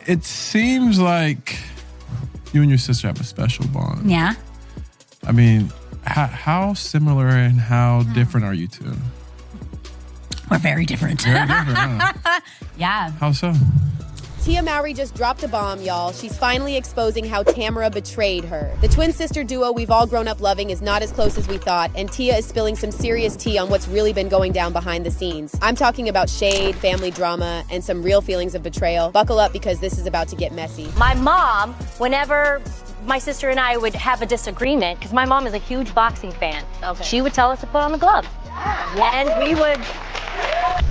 It seems like you and your sister have a special bond. Yeah. I mean, how similar and how different are you two? We're very different. Very different, huh? Yeah. How so? Tia Mowry just dropped a bomb, y'all. She's finally exposing how Tamera betrayed her. The twin sister duo we've all grown up loving is not as close as we thought, and Tia is spilling some serious tea on what's really been going down behind the scenes. I'm talking about shade, family drama, and some real feelings of betrayal. Buckle up because this is about to get messy. My mom, whenever my sister and I would have a disagreement, because my mom is a huge boxing fan, she would tell us to put on the gloves. And we would...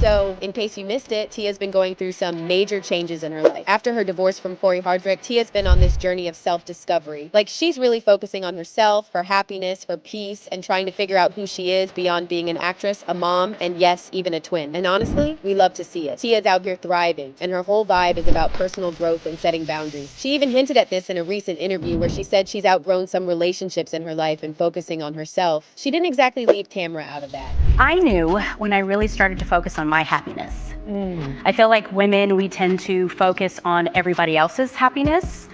So, in case you missed it, Tia's been going through some major changes in her life. After her divorce from Corey Hardrick, Tia's been on this journey of self-discovery. Like, she's really focusing on herself, her happiness, her peace, and trying to figure out who she is beyond being an actress, a mom, and yes, even a twin. And honestly, we love to see it. Tia's out here thriving, and her whole vibe is about personal growth and setting boundaries. She even hinted at this in a recent interview where she said she's outgrown some relationships in her life and focusing on herself. She didn't exactly leave Tamera out of that. I knew when I really started to focus on my happiness. I feel like women, we tend to focus on everybody else's happiness,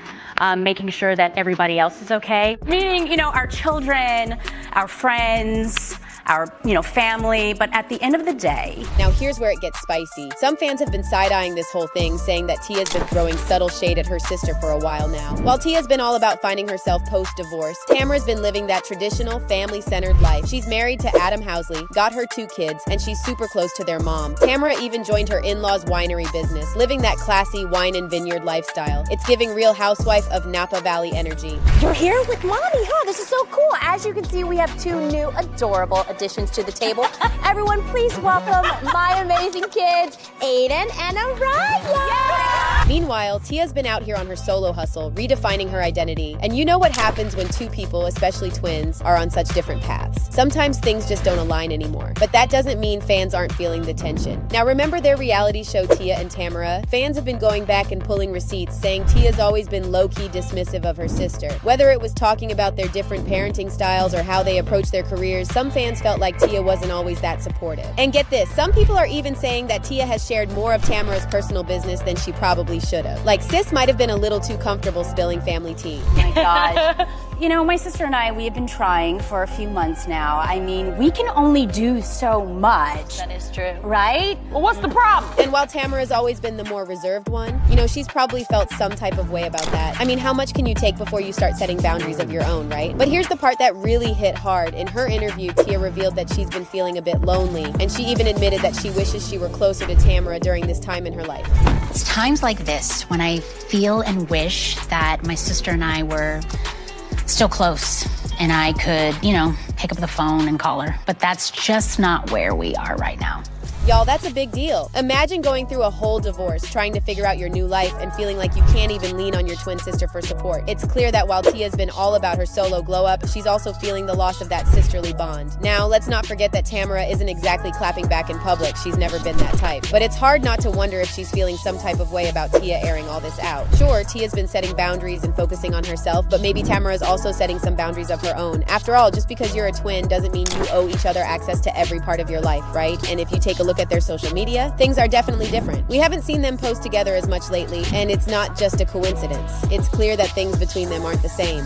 making sure that everybody else is okay. Meaning, our children, our friends, our, family, but at the end of the day. Now here's where it gets spicy. Some fans have been side-eyeing this whole thing, saying that Tia's been throwing subtle shade at her sister for a while now. While Tia's been all about finding herself post-divorce, Tamera's been living that traditional, family-centered life. She's married to Adam Housley, got her 2 kids, and she's super close to their mom. Tamera even joined her in-laws' winery business, living that classy wine and vineyard lifestyle. It's giving Real Housewife of Napa Valley energy. You're here with Mommy, huh? This is so cool. As you can see, we have 2 new adorable additions to the table. Everyone, please welcome my amazing kids, Aiden and Araya. Meanwhile, Tia's been out here on her solo hustle, redefining her identity. And you know what happens when 2 people, especially twins, are on such different paths. Sometimes things just don't align anymore. But that doesn't mean fans aren't feeling the tension. Now remember their reality show, Tia and Tamera? Fans have been going back and pulling receipts, saying Tia's always been low-key dismissive of her sister. Whether it was talking about their different parenting styles or how they approach their careers, some fans felt like Tia wasn't always that supportive. And get this, some people are even saying that Tia has shared more of Tamera's personal business than she probably should have. Like, sis might have been a little too comfortable spilling family tea. Oh my gosh. My sister and I, we have been trying for a few months now. I mean, we can only do so much. That is true. Right? Well, what's the problem? And while Tamera's always been the more reserved one, she's probably felt some type of way about that. I mean, how much can you take before you start setting boundaries of your own, right? But here's the part that really hit hard. In her interview, Tia revealed that she's been feeling a bit lonely, and she even admitted that she wishes she were closer to Tamera during this time in her life. It's times like this when I feel and wish that my sister and I were still close and I could, pick up the phone and call her. But that's just not where we are right now. Y'all, that's a big deal. Imagine going through a whole divorce, trying to figure out your new life, and feeling like you can't even lean on your twin sister for support. It's clear that while Tia's been all about her solo glow-up, she's also feeling the loss of that sisterly bond. Now, let's not forget that Tamera isn't exactly clapping back in public. She's never been that type. But it's hard not to wonder if she's feeling some type of way about Tia airing all this out. Sure, Tia's been setting boundaries and focusing on herself, but maybe Tamera's also setting some boundaries of her own. After all, just because you're a twin doesn't mean you owe each other access to every part of your life, right? And if you take a look at their social media, things are definitely different. We haven't seen them post together as much lately, and it's not just a coincidence. It's clear that things between them aren't the same.